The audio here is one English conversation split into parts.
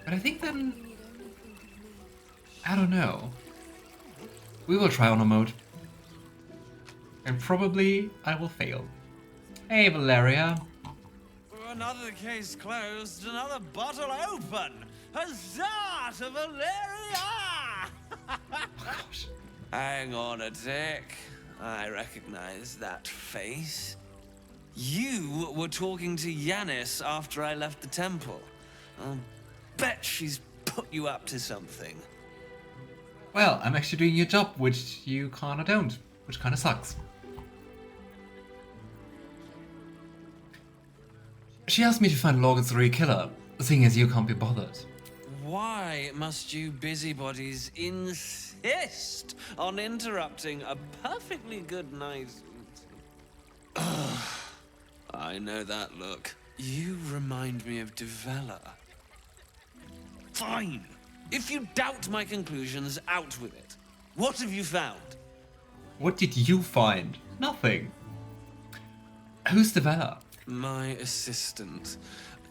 But I think then... I don't know. We will try honor mode. And probably I will fail. Hey, Valeria. Another case closed, another bottle open. Huzzah to Valeria! Gosh. Hang on a tick. I recognize that face. You were talking to Yanis after I left the temple. I'll bet she's put you up to something. Well, I'm actually doing your job, which you kinda don't. Which kinda sucks. She asked me to find Lorgan's real killer, seeing as you can't be bothered. Why must you busybodies insist on interrupting a perfectly good night? I know that look. You remind me of Devella. Fine. If you doubt my conclusions, out with it. What have you found? What did you find? Nothing. Who's Devella? My assistant.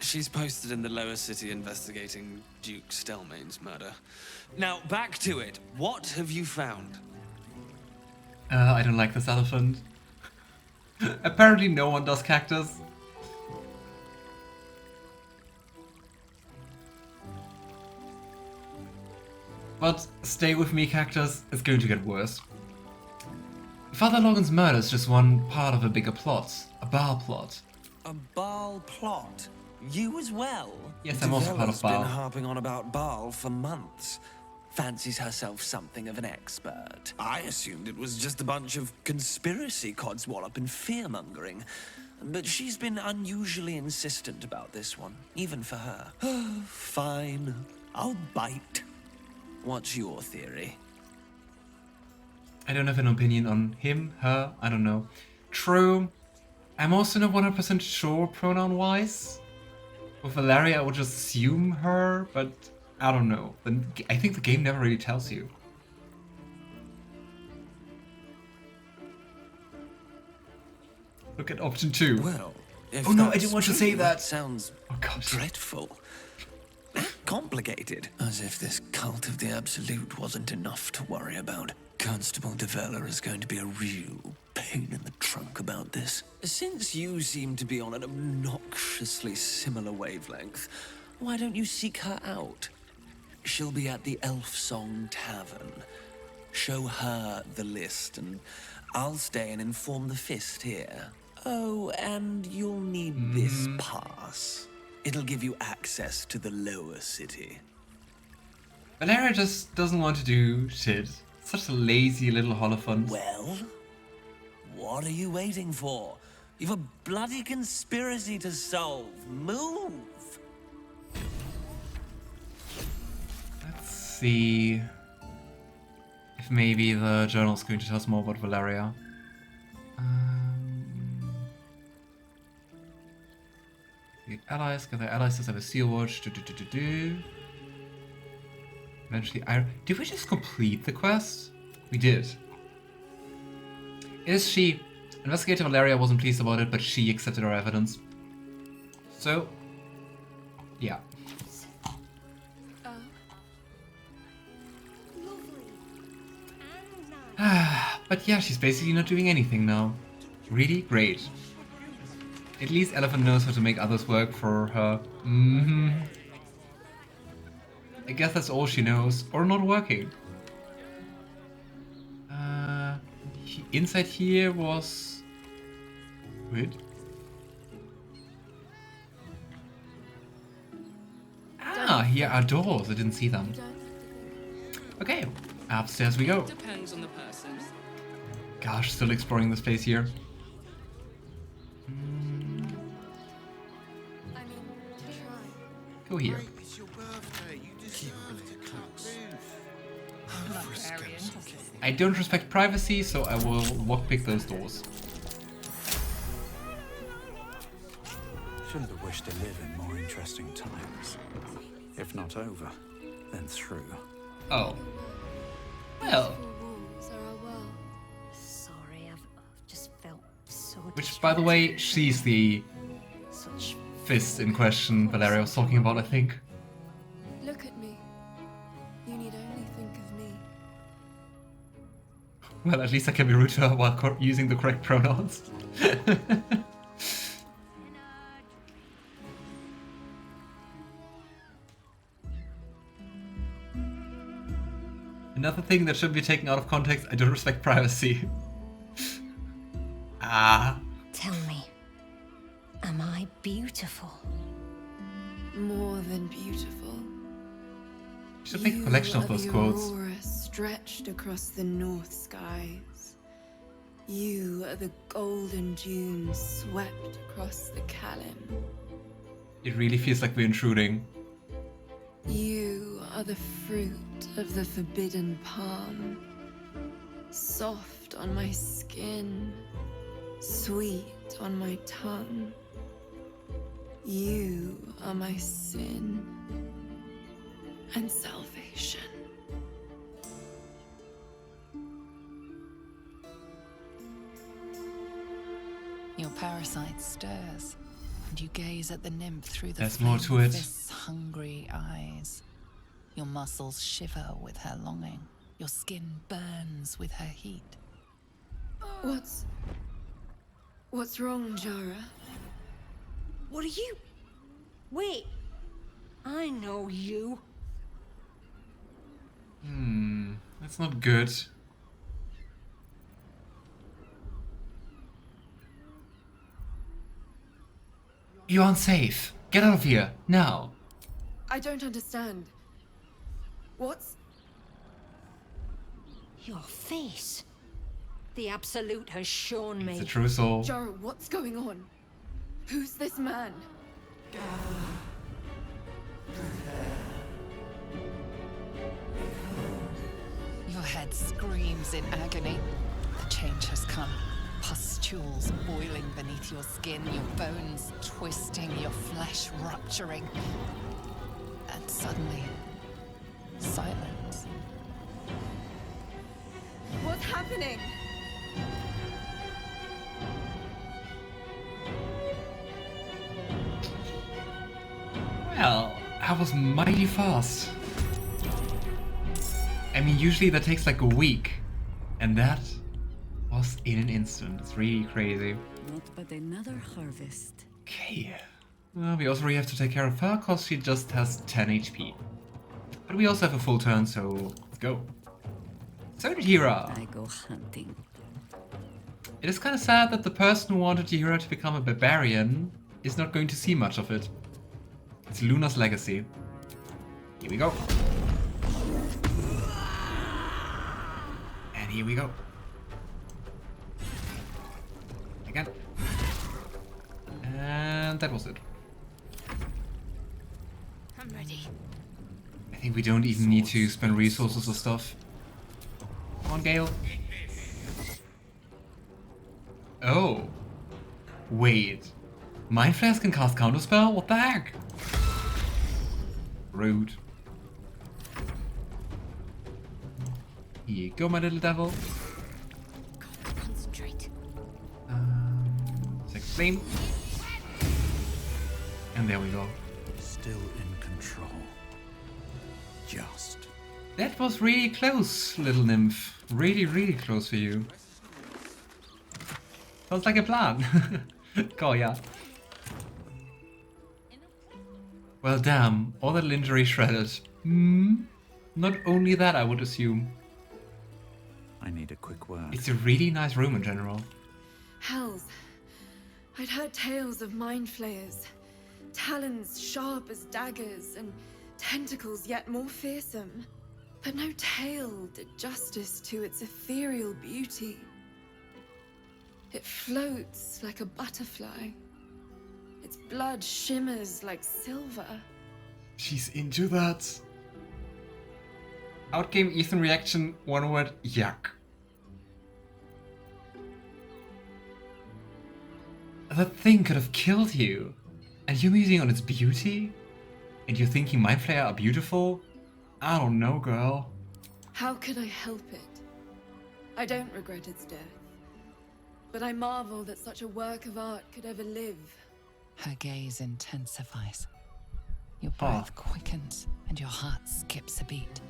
She's posted in the lower city investigating Duke Stelmane's murder. Now, back to it. What have you found? I don't like this elephant. Apparently no one does cactus. But stay with me, cactus. It's going to get worse. Father Logan's murder is just one part of a bigger plot. A Baal plot. A Baal plot? You as well? Yes, I'm also part of Devella's Baal. been harping on about Baal for months. Fancies herself something of an expert. I assumed it was just a bunch of conspiracy codswallop and fear-mongering. But she's been unusually insistent about this one, even for her. Fine, I'll bite. What's your theory? I don't have an opinion on him, her, I don't know. True. I'm also not 100% sure pronoun-wise. With Valeria, I would just assume her, but I don't know. I think the game never really tells you. Look at option 2. Well, if Oh no, I that's didn't want to true, say that. Sounds Oh gosh. dreadful. Complicated. As if this cult of the Absolute wasn't enough to worry about. Constable Devella is going to be a real pain in the trunk about this. Since you seem to be on an obnoxiously similar wavelength, why don't you seek her out? She'll be at the Elf Song Tavern. Show her the list, and I'll stay and inform the Fist here. Oh, and you'll need this pass. It'll give you access to the lower city. Valeria just doesn't want to do shit. Such a lazy little holophant. Well, what are you waiting for? You've a bloody conspiracy to solve. Move! Let's see if maybe the journal's going to tell us more about Valeria. Get allies, gather allies, have a seal watch. Eventually, did we just complete the quest? We did. Is she? Investigator Valeria wasn't pleased about it, but she accepted our evidence. So, yeah. But yeah, she's basically not doing anything now. Really great. At least Elephant knows how to make others work for her. I guess that's all she knows, or not working. Inside here was... Wait. Ah, here are doors. I didn't see them. Okay, upstairs we go. Depends on the person. Gosh, still exploring this place here. Go here. It's your birthday. You deserve it. I don't respect privacy, so I will lockpick those doors. Shouldn't have wished to live in more interesting times. If not over, then through. Oh. Well. Sorry, I've just felt so. Which, by the way, she's the Such fist in question Valeria was talking about, I think. Well, at least I can be rude to her while using the correct pronouns. Another thing that shouldn't be taken out of context, I don't respect privacy. Ah. Tell me, am I beautiful? More than beautiful. Should make a collection of those quotes. You are the aurora stretched across the north skies. You are the golden dunes swept across the Kalim. It really feels like we're intruding. You are the fruit of the forbidden palm. Soft on my skin, sweet on my tongue. You are my sin and salvation. Your parasite stirs, and you gaze at the nymph through the There's more to it. fist's hungry eyes. Your muscles shiver with her longing. Your skin burns with her heat. What's wrong, Jaheira? What are you? Wait, I know you. That's not good. You're unsafe. Get out of here, now. I don't understand. What's... Your face. The Absolute has shown It's me. a true soul. Jaheira, what's going on? Who's this man? Your head screams in agony. The change has come. Pustules boiling beneath your skin, your bones twisting, your flesh rupturing. And suddenly, silence. What's happening? Well, that was mighty fast. I mean, usually that takes like a week. And that was in an instant. It's really crazy. Not but another harvest. Okay. Well, we also really have to take care of her because she just has 10 HP. But we also have a full turn, so let's go. So did Jaheira. I go hunting. It is kind of sad that the person who wanted Jaheira to become a barbarian is not going to see much of it. It's Luna's legacy. Here we go. And here we go. Again. And that was it. I'm ready. I think we don't even need to spend resources or stuff. Come on, Gale. Oh. Wait. Mindflayers can cast counterspell? What the heck? Rude. Here you go, my little devil. Concentrate. Second flame. And there we go. Still in control. Just. That was really close, little nymph. Really, really close for you. Sounds like a plan. Cool, yeah. Well, damn. All that lingerie shredded. Not only that, I would assume. I need a quick word. It's a really nice room in general. Hells. I'd heard tales of mind flayers. Talons sharp as daggers and tentacles yet more fearsome. But no tale did justice to its ethereal beauty. It floats like a butterfly. Its blood shimmers like silver. She's into that. Outgame Ethan reaction, one word, yuck. That thing could have killed you. And you're musing on its beauty? And you're thinking Mindflayer are beautiful? I don't know, girl. How could I help it? I don't regret its death. But I marvel that such a work of art could ever live. Her gaze intensifies. Your breath quickens and your heart skips a beat.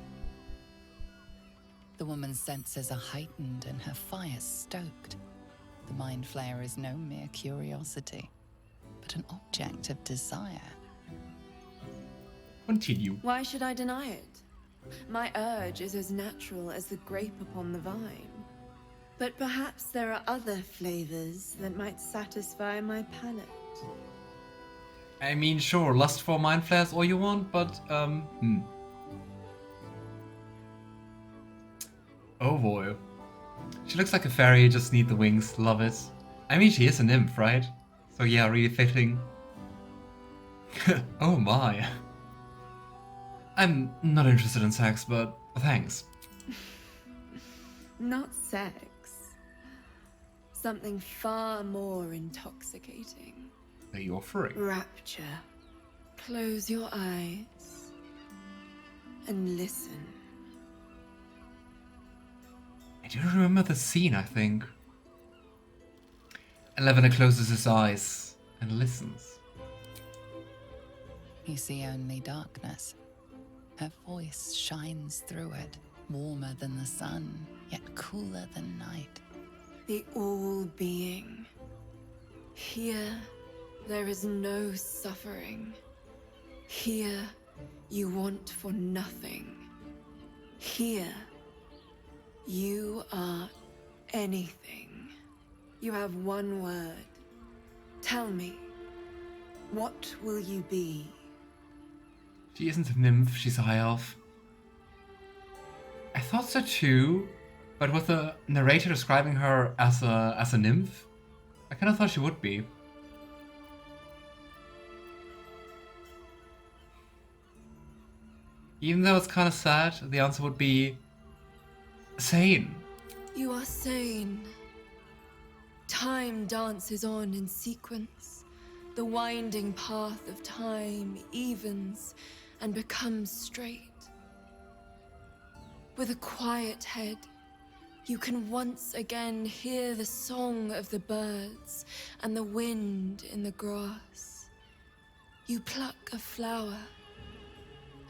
The woman's senses are heightened and her fire stoked. The Mindflayer is no mere curiosity, but an object of desire. Continue. Why should I deny it? My urge is as natural as the grape upon the vine. But perhaps there are other flavors that might satisfy my palate. I mean, sure, lust for mind flares all you want, but, Oh boy. She looks like a fairy, just need the wings, love it. I mean, she is a nymph, right? So yeah, really fitting. Oh my. I'm not interested in sex, but thanks. Not sex. Something far more intoxicating. Are you offering? Rapture. Close your eyes and listen. I do remember the scene, I think. Elevena closes his eyes and listens. You see only darkness. Her voice shines through it, warmer than the sun, yet cooler than night. The all-being. Here, there is no suffering. Here, you want for nothing. Here, you are anything. You have one word. Tell me, what will you be? She isn't a nymph, she's a high elf. I thought so too, but with the narrator describing her as a nymph, I kind of thought she would be. Even though it's kind of sad, the answer would be sane. You are sane. Time dances on in sequence. The winding path of time evens and becomes straight. With a quiet head, you can once again hear the song of the birds and the wind in the grass. You pluck a flower,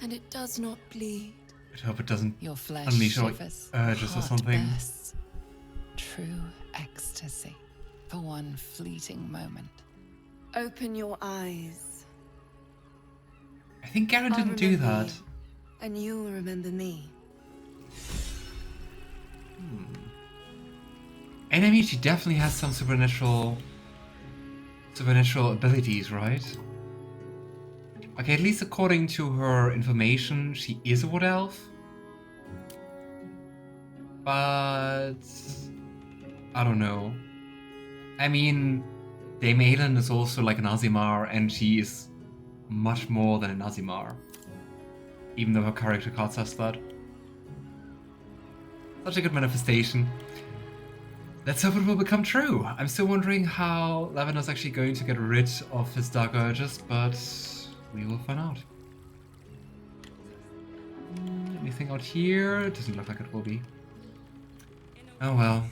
and it does not bleed. I hope it doesn't Your flesh unleash like shivers, urges or heart something. bursts. True ecstasy for one fleeting moment. Open your eyes. I think Garen I'll didn't do remember that. you, and you'll remember me. And I mean, she definitely has some supernatural abilities, right? Okay, at least according to her information, she is a wood elf. But I don't know. I mean, Dame Aelin is also like an Azimar, and she is much more than an Azimar. Even though her character card says that. Such a good manifestation. Let's hope it will become true. I'm still wondering how Lavender's actually going to get rid of his dark urges, but we will find out. Anything out here? Doesn't look like it will be. Oh well.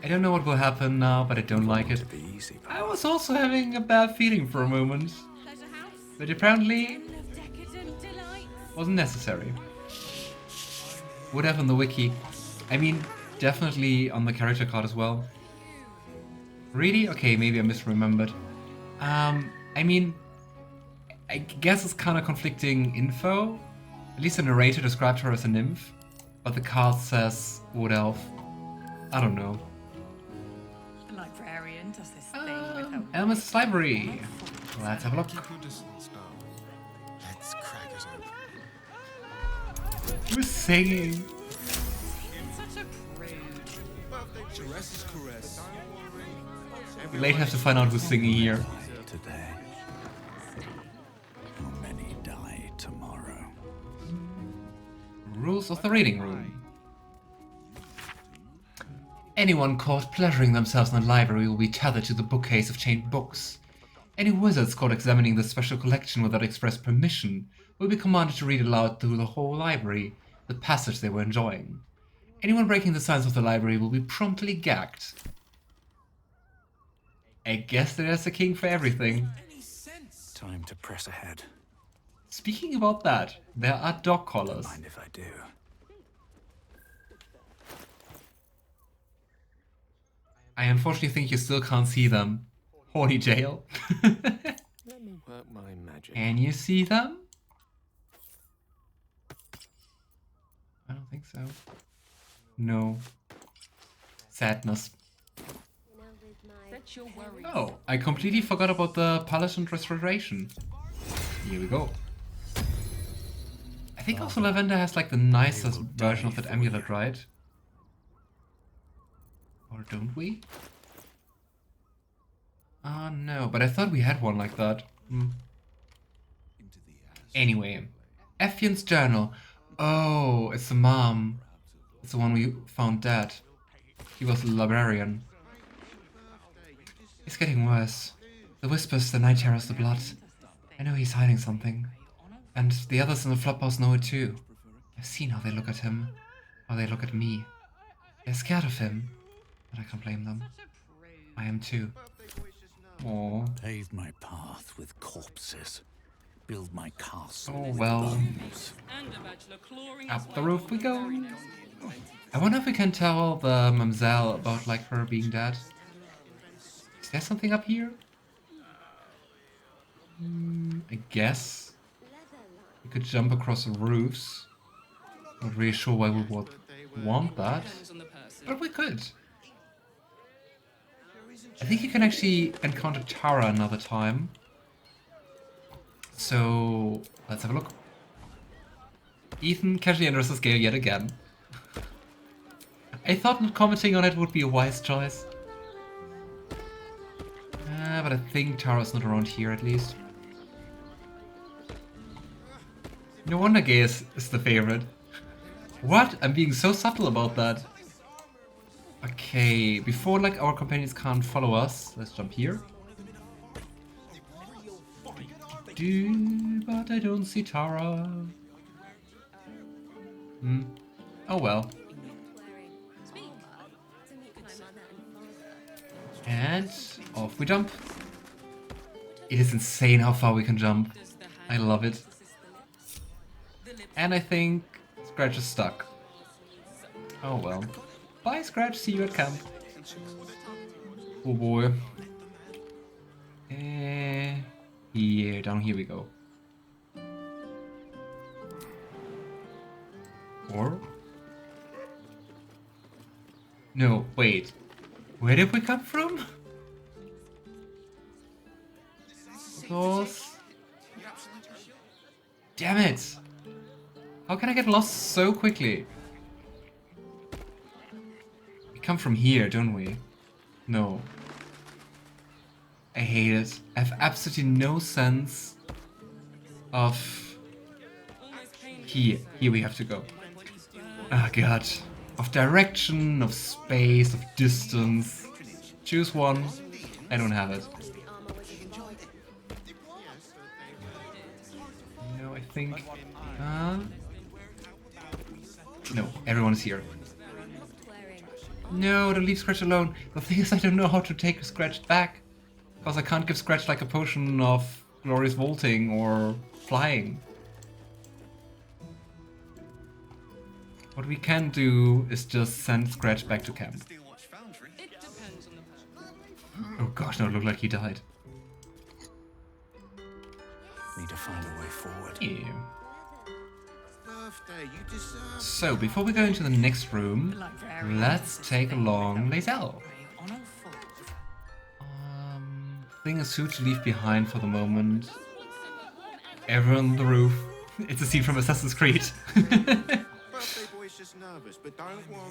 I don't know what will happen now, but I don't like it. I was also having a bad feeling for a moment. But apparently wasn't necessary. Would have on the wiki. I mean, definitely on the character card as well. Really? Okay, maybe I misremembered. I mean, I guess it's kind of conflicting info. At least the narrator described her as a nymph, but the card says wood elf. I don't know. The librarian does this thing with her. Elmer's library. Let's have a look. Let's crack it open. Who's singing? Such a prude. Caress is caress. We later have to find out who's singing here. Today. How many die tomorrow? Rules of the reading room. Anyone caught pleasuring themselves in the library will be tethered to the bookcase of chained books. Any wizards caught examining the special collection without express permission will be commanded to read aloud through the whole library the passage they were enjoying. Anyone breaking the silence of the library will be promptly gagged. I guess there's a king for everything. Time to press ahead. Speaking about that, there are dog collars. Mind if I do? I unfortunately think you still can't see them. Horny jail. Let me work my magic. Can you see them? I don't think so. No. Sadness. Set your worries. Oh, I completely forgot about the Paladin restoration. Here we go. I think also Lavender has like the nicest version of that amulet, right? Or don't we? No, but I thought we had one like that. Anyway, Effion's journal. Oh, it's the mom. It's the one we found dead. He was a librarian. It's getting worse. The whispers, the night terrors, the blood. I know he's hiding something. And the others in the flophouse know it too. I've seen how they look at him. How they look at me. They're scared of him. But I can't blame them. I am too. Aww. Pave my path with corpses. Build my castle. Oh with well. bones. Up the roof we go. I wonder if we can tell the mamselle about like her being dead. Is there something up here? I guess. We could jump across the roofs. Not really sure why we would want that. But we could. I think you can actually encounter Tara another time. So, let's have a look. Ethan casually enters the scale yet again. I thought not commenting on it would be a wise choice. But I think Tara's not around here at least. No wonder Gale is the favorite. What? I'm being so subtle about that. Okay, before like our companions can't follow us, let's jump here. But I don't see Tara. Oh well. And off we jump. It is insane how far we can jump. I love it. And I think Scratch is stuck. Oh well. Bye Scratch, see you at camp. Oh boy. Yeah, down here we go. Or? No, wait. Where did we come from? Those... Damn it! How can I get lost so quickly? We come from here, don't we? No. I hate it. I have absolutely no sense of... Here we have to go. Oh god. Of direction, of space, of distance. Choose one. I don't have it. No, I think... No, everyone's here. No, don't leave Scratch alone. The thing is I don't know how to take Scratch back. Because I can't give Scratch like a potion of glorious vaulting or flying. What we can do is just send Scratch back to camp. Oh gosh, no, it looked like he died. Need to find a way forward. Yeah. So, before we go into the next room, let's take along Lae'zel. Thing is who to leave behind for the moment. Everyone on the roof. It's a scene from Assassin's Creed.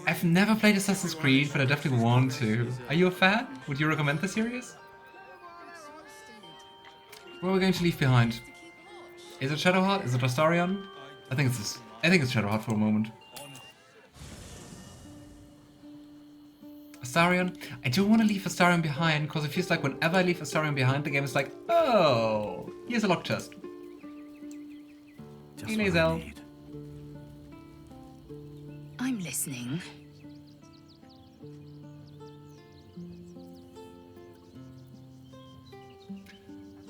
I've never played Assassin's Creed, but I definitely want to. Are you a fan? Would you recommend the series? What are we going to leave behind? Is it Shadowheart? Is it Astarion? I think it's Shadowheart for a moment. Astarion? I don't want to leave Astarion behind, because it feels like whenever I leave Astarion behind, the game is like, oh, here's a lock chest. Hey, Lae'zel. I'm listening.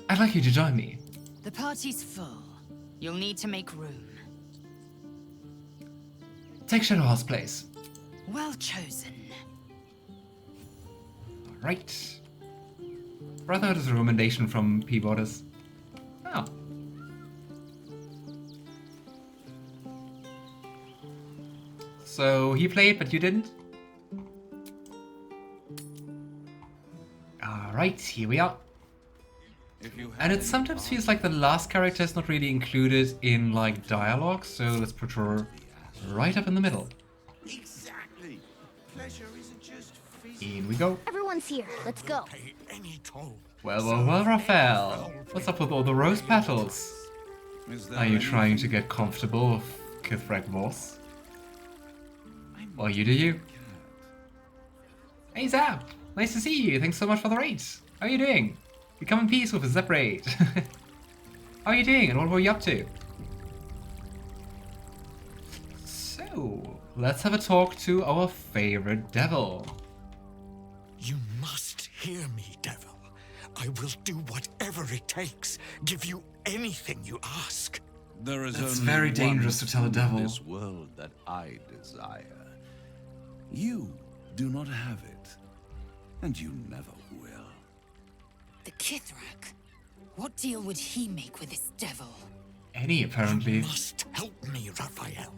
I'd like you to join me. The party's full. You'll need to make room. Take Shadowheart's place. Well chosen. Right. Brotherhood is a recommendation from Peaboddis. Oh. So he played, but you didn't? Alright, here we are. And it sometimes feels like the last character is not really included in like dialogue, so let's put her right up in the middle. Exactly. Pleasure isn't just In we go. Everyone's here. Let's go. Well, Raphael. What's up with all the rose petals? Are you trying to get comfortable with Kithrak Voss? Or you do you? Hey Zap! Nice to see you. Thanks so much for the raid. How are you doing? We come in peace with a Zap raid. How are you doing and what were you up to? So, let's have a talk to our favorite devil. You must hear me, devil. I will do whatever it takes. Give you anything you ask. There is That's only very one dangerous to tell a devil. in this world that I desire. You do not have it, and you never will. The Kithrak? What deal would he make with this devil? Any, apparently. You must help me, Raphael.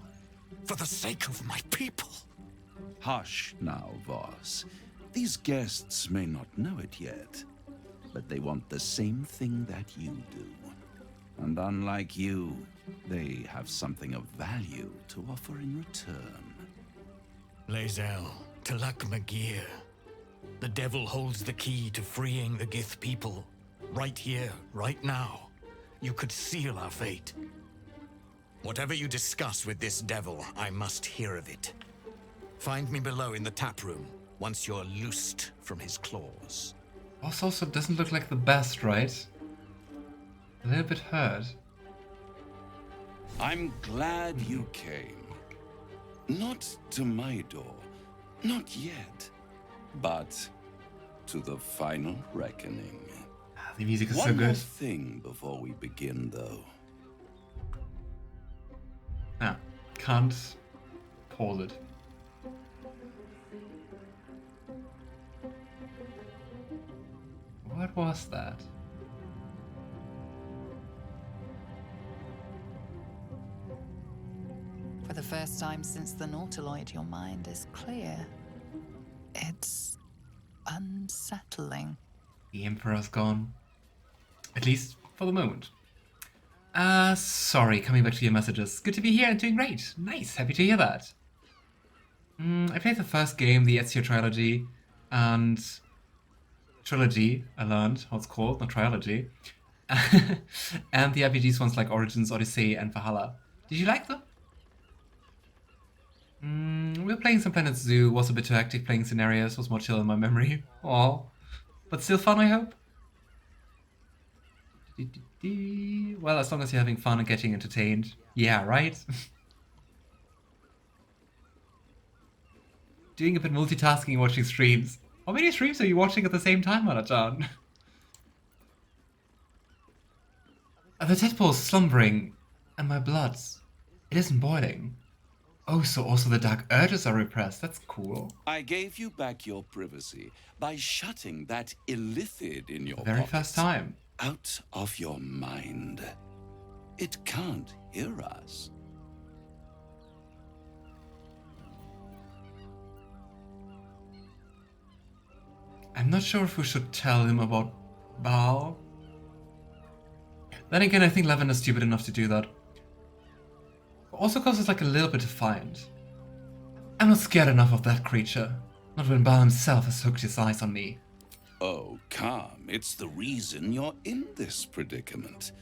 For the sake of my people. Hush now, Voss. These guests may not know it yet, but they want the same thing that you do. And unlike you, they have something of value to offer in return. Lae'zel, Talak Magir. The devil holds the key to freeing the Gith people. Right here, right now. You could seal our fate. Whatever you discuss with this devil, I must hear of it. Find me below in the tap room, once you're loosed from his claws. Voss also doesn't look like the best, right? A little bit hurt. I'm glad you came. Not to my door, not yet, but to the final reckoning. The music is so One more good. thing before we begin, though. Ah, can't pause it. What was that? For the first time since the Nautiloid, your mind is clear. It's unsettling. The Emperor's gone. At least for the moment. Sorry, coming back to your messages. Good to be here and doing great. Nice, happy to hear that. I played the first game, the Ezio trilogy, and... Trilogy, I learned how it's called, not trilogy. And the RPGs ones like Origins, Odyssey, and Valhalla. Did you like them? We were playing some Planet Zoo, was a bit too active playing scenarios, was more chill in my memory. Aw. But still fun, I hope? Well, as long as you're having fun and getting entertained. Yeah, right? Doing a bit multitasking and watching streams. How many streams are you watching at the same time, Manajan? The tadpole's slumbering, and my blood, it isn't boiling. Oh, so also the dark urges are repressed. That's cool. I gave you back your privacy by shutting that illithid in your Very pockets first time. out of your mind. It can't hear us. I'm not sure if we should tell him about Baal. Then again, I think Levin is stupid enough to do that. Also because it's like a little bit defiant. I'm not scared enough of that creature. Not when Baal himself has hooked his eyes on me. Oh, calm. It's the reason you're in this predicament.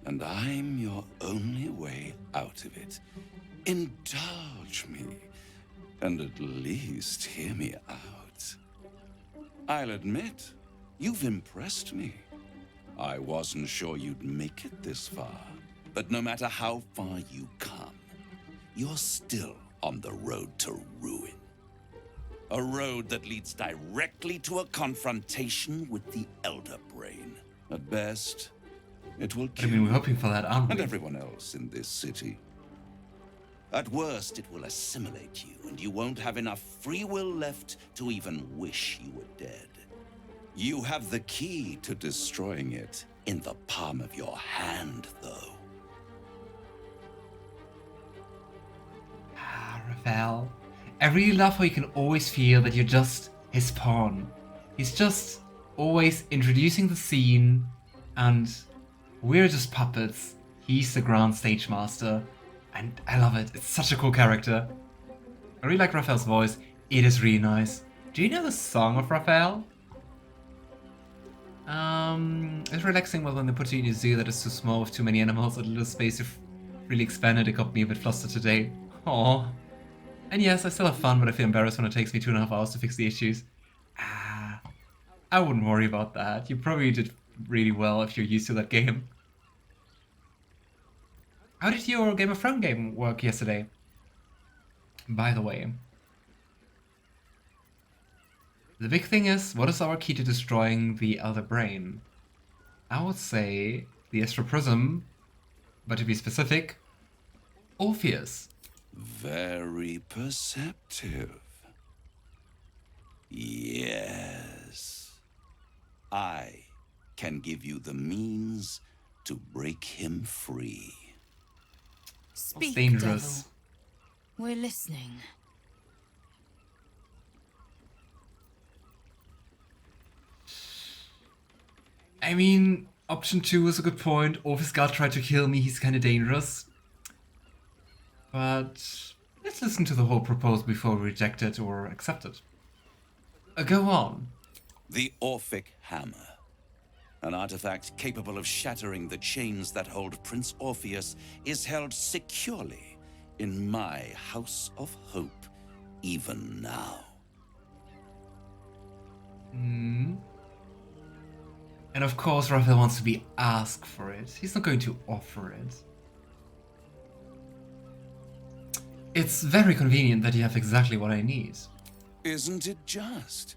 And I'm your only way out of it. Indulge me. And at least hear me out. I'll admit, you've impressed me. I wasn't sure you'd make it this far. But no matter how far you come, you're still on the road to ruin. A road that leads directly to a confrontation with the Elder Brain. At best, it will kill we're hoping for that, aren't we? and everyone else in this city. At worst, it will assimilate you, and you won't have enough free will left to even wish you were dead. You have the key to destroying it in the palm of your hand, though. Ah, Raphael. I really love how you can always feel that you're just his pawn. He's just always introducing the scene, and we're just puppets. He's the grand stage master, and I love it. It's such a cool character. I really like Raphael's voice. It is really nice. Do you know the song of Raphael? It's relaxing when they put you in a zoo that is too small with too many animals. A little space you've really expanded. It got me a bit flustered today. Aww. And yes, I still have fun, but I feel embarrassed when it takes me 2.5 hours to fix the issues. Ah, I wouldn't worry about that. You probably did really well if you're used to that game. How did your Game of Thrones game work yesterday? By the way. The big thing is, what is our key to destroying the Elder Brain? I would say the Astral Prism, but to be specific, Orpheus. Very perceptive. Yes. I can give you the means to break him free. Speak, dangerous. devil. We're listening. I mean, option 2 is a good point. Orpheus God tried to kill me, he's kinda dangerous. But let's listen to the whole proposal before we reject it or accept it. Go on. The Orphic Hammer. An artifact capable of shattering the chains that hold Prince Orpheus is held securely in my House of Hope, even now. And of course Raphael wants to be asked for it. He's not going to offer it. It's very convenient that you have exactly what I need. Isn't it just?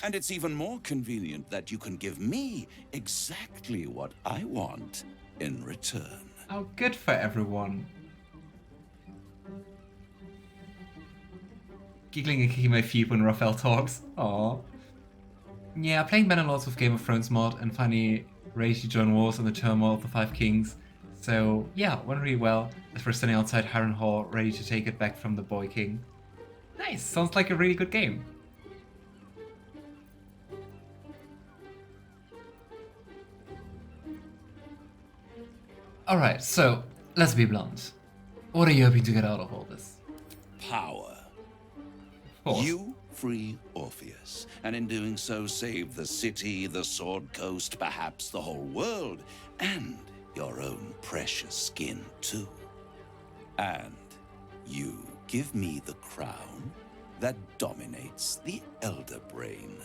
And it's even more convenient that you can give me exactly what I want in return. How good for everyone. Giggling and kicking my feet when Raphael talks. Aww. Yeah, playing Bannerlords with Game of Thrones mod and finally ready to join wars in the turmoil of the Five Kings. So yeah, went really well as we're standing outside Harrenhal ready to take it back from the Boy King. Nice, sounds like a really good game. Alright, so let's be blunt. What are you hoping to get out of all this? Power. You free Orpheus, and in doing so save the city, the Sword Coast, perhaps the whole world, and your own precious skin too. And you give me the crown that dominates the Elder Brain.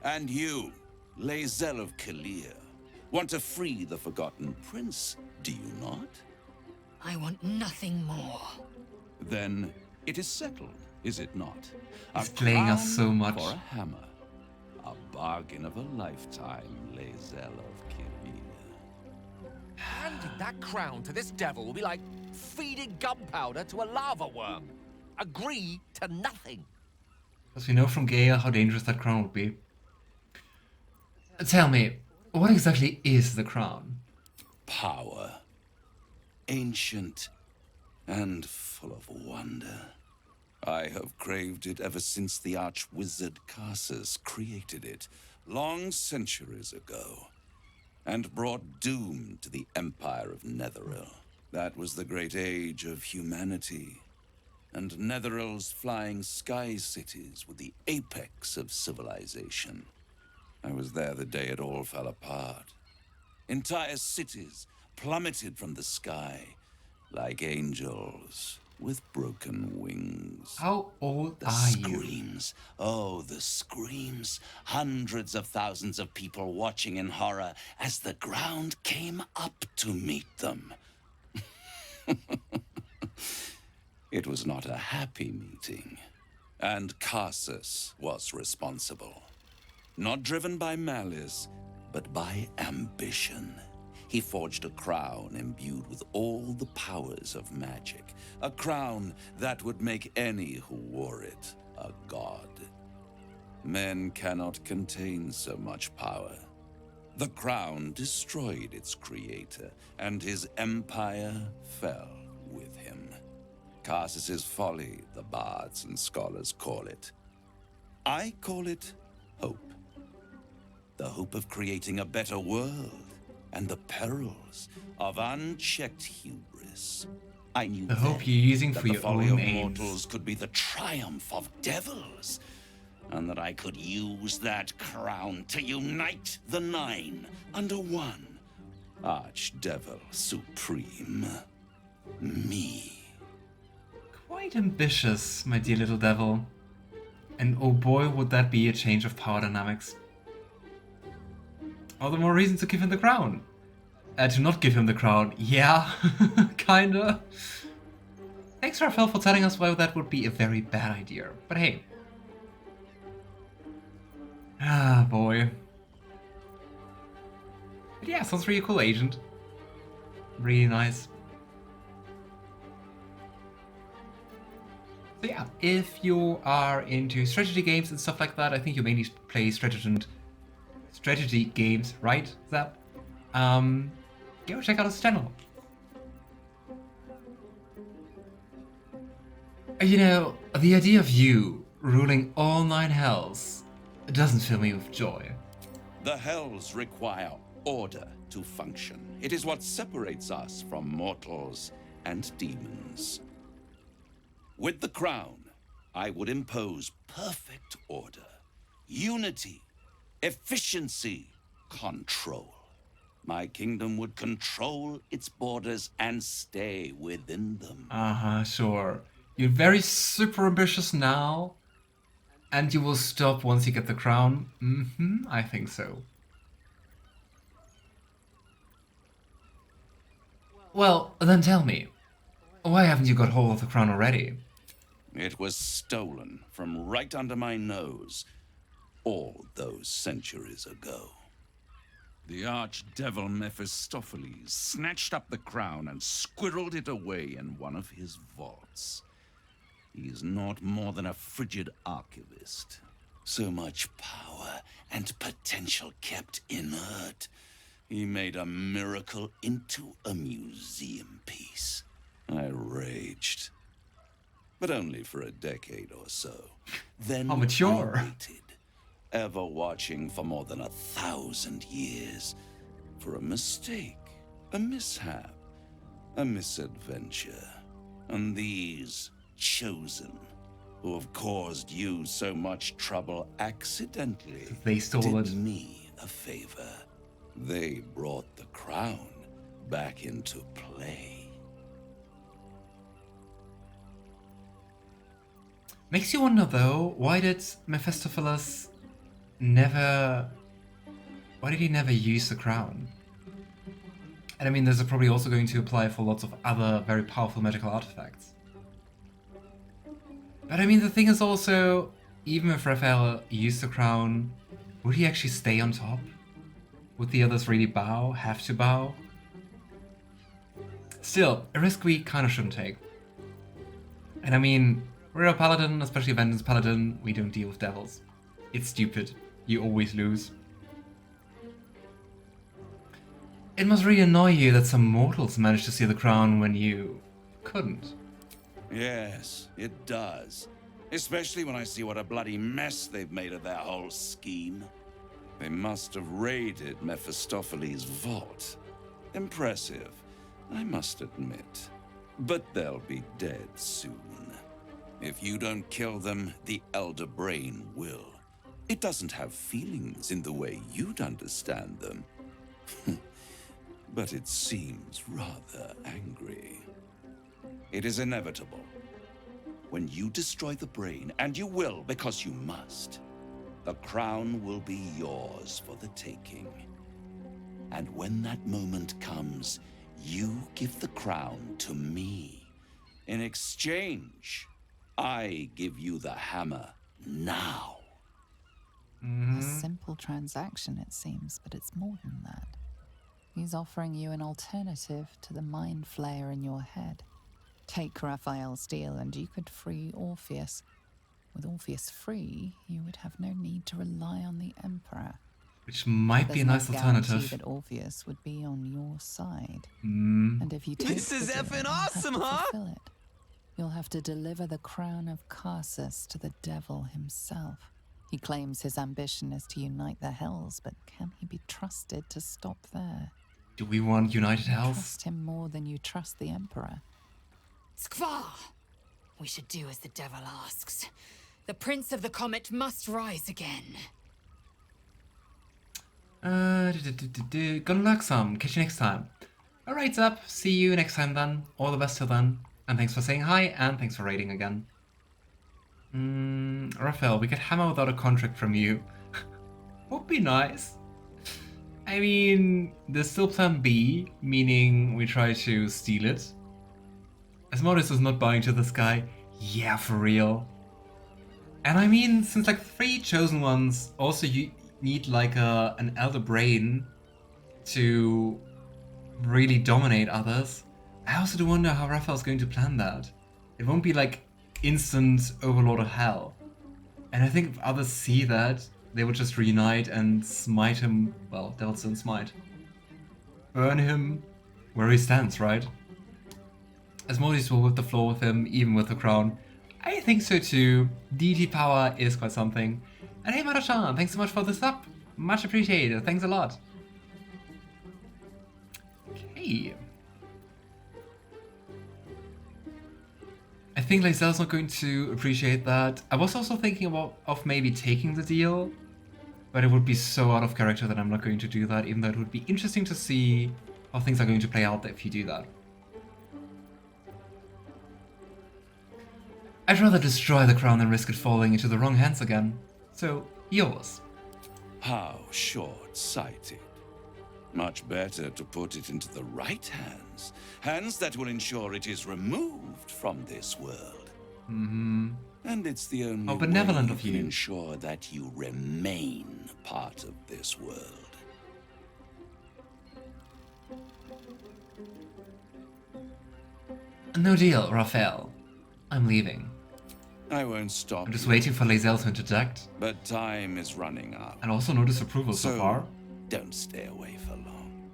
And you, Lae'zel of Kalir, want to free the Forgotten Prince, do you not? I want nothing more. Then it is settled, is it not? He's playing us so much. For a hammer. A bargain of a lifetime, Lae'zel of Kalir. Handing that crown to this devil will be like feeding gunpowder to a lava worm. Agree to nothing. Because we know from Gale how dangerous that crown would be. Tell me, what exactly is the crown? Power. Ancient and full of wonder. I have craved it ever since the arch-wizard Karsus created it, long centuries ago, and brought doom to the Empire of Netheril. That was the great age of humanity, and Netheril's flying sky cities were the apex of civilization. I was there the day it all fell apart. Entire cities plummeted from the sky like angels with broken wings. How old The are you? screams. Oh, the screams. Hundreds of thousands of people watching in horror as the ground came up to meet them. It was not a happy meeting, and Karsus was responsible. Not driven by malice, but by ambition. He forged a crown imbued with all the powers of magic. A crown that would make any who wore it a god. Men cannot contain so much power. The crown destroyed its creator, and his empire fell with him. Karsus's folly, the bards and scholars call it. I call it hope. The hope of creating a better world, and the perils of unchecked hubris. I knew The hope then you're using that for the your folly own of aims. mortals could be the triumph of devils, and that I could use that crown to unite the Nine under one Archdevil Supreme. Me. Quite ambitious, my dear little devil. And oh boy, would that be a change of power dynamics. All the more reason to give him the crown. To not give him the crown. Yeah, kinda. Thanks, Raphael, for telling us why that would be a very bad idea. But hey. Ah, boy. But yeah, sounds really cool, Agent. Really nice. So yeah, if you are into strategy games and stuff like that, I think you mainly play strategy games, right, Zap? Go check out his channel. You know, the idea of you ruling all 9 hells doesn't fill me with joy. The hells require order to function. It is what separates us from mortals and demons. With the crown, I would impose perfect order, unity, efficiency, control. My kingdom would control its borders and stay within them. Sure. You're very super ambitious now, and you will stop once you get the crown. I think so. Well, then tell me, why haven't you got hold of the crown already? It was stolen from right under my nose all those centuries ago. The archdevil Mephistopheles snatched up the crown and squirreled it away in one of his vaults. He is not more than a frigid archivist. So much power and potential kept inert. He made a miracle into a museum piece. I raged. But only for a decade or so. Then How mature. I waited, ever watching for more than 1,000 years. For a mistake, a mishap, a misadventure. And these chosen, who have caused you so much trouble accidentally, They stole did it. me a favor. They brought the crown back into play. Makes you wonder though, why did Mephistopheles never... Why did he never use the crown? And I mean, this is probably also going to apply for lots of other very powerful magical artifacts. But I mean, the thing is also, even if Raphael used the crown, would he actually stay on top? Would the others really bow? Have to bow? Still, a risk we kind of shouldn't take. And I mean, we're a paladin, especially a vengeance paladin, we don't deal with devils. It's stupid. You always lose. It must really annoy you that some mortals managed to see the crown when you couldn't. Yes, it does. Especially when I see what a bloody mess they've made of their whole scheme. They must have raided Mephistopheles' vault. Impressive, I must admit. But they'll be dead soon. If you don't kill them, the Elder Brain will. It doesn't have feelings in the way you'd understand them. But it seems rather angry. It is inevitable. When you destroy the brain, and you will because you must, the crown will be yours for the taking. And when that moment comes, you give the crown to me. In exchange, I give you the hammer now. A simple transaction, it seems, but it's more than that. He's offering you an alternative to the mind flayer in your head. Take Raphael's deal and you could free Orpheus, With Orpheus free, you would have no need to rely on the Emperor. Which might be a nice There's no guarantee alternative. that Orpheus would be on your side. Mm. And if you take This is the deal, effing you'll have awesome, to huh? fulfill it. You'll have to deliver the crown of Karsus to the devil himself. He claims his ambition is to unite the Hells, but can he be trusted to stop there? Do we want United You Hells? trust him more than you trust the Emperor. Skvar! We should do as the devil asks. The Prince of the Comet must rise again. Good luck, some. Catch you next time. Alright, up. See you next time then. All the best till then. And thanks for saying hi, and thanks for raiding again. Raphael, we could hammer without a contract from you. Would be nice. I mean, there's still plan B, meaning we try to steal it. Asmodeus is not buying to this guy. Yeah, for real. And I mean, since like 3 chosen ones, also you need like an elder brain to really dominate others. I also do wonder how Raphael's going to plan that. It won't be like instant overlord of hell. And I think if others see that, they would just reunite and smite him, well, Devil's Stone Smite. Burn him where he stands, right? Asmodeus will whip the floor with him, even with the crown. I think so too. deity power is quite something. And hey Marachan, thanks so much for the sub. Much appreciated, thanks a lot. Okay. I think Lae'zel's not going to appreciate that. I was also thinking of maybe taking the deal, but it would be so out of character that I'm not going to do that, even though it would be interesting to see how things are going to play out if you do that. I'd rather destroy the crown than risk it falling into the wrong hands again. So, yours. How short-sighted. Much better to put it into the right hands. Hands that will ensure it is removed from this world. Mm-hmm. And it's the only How benevolent way of you can you. ensure that you remain part of this world. No deal, Raphael. I'm leaving. I won't stop. I'm just waiting for Lae'zel to interject. But time is running up. And also no disapproval so far. Don't stay away for long.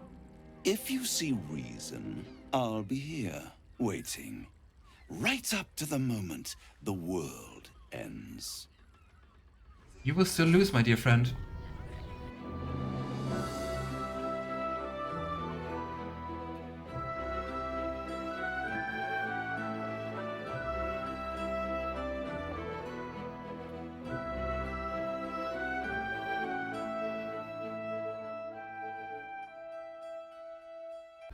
If you see reason, I'll be here, waiting. Right up to the moment the world ends. You will still lose, my dear friend.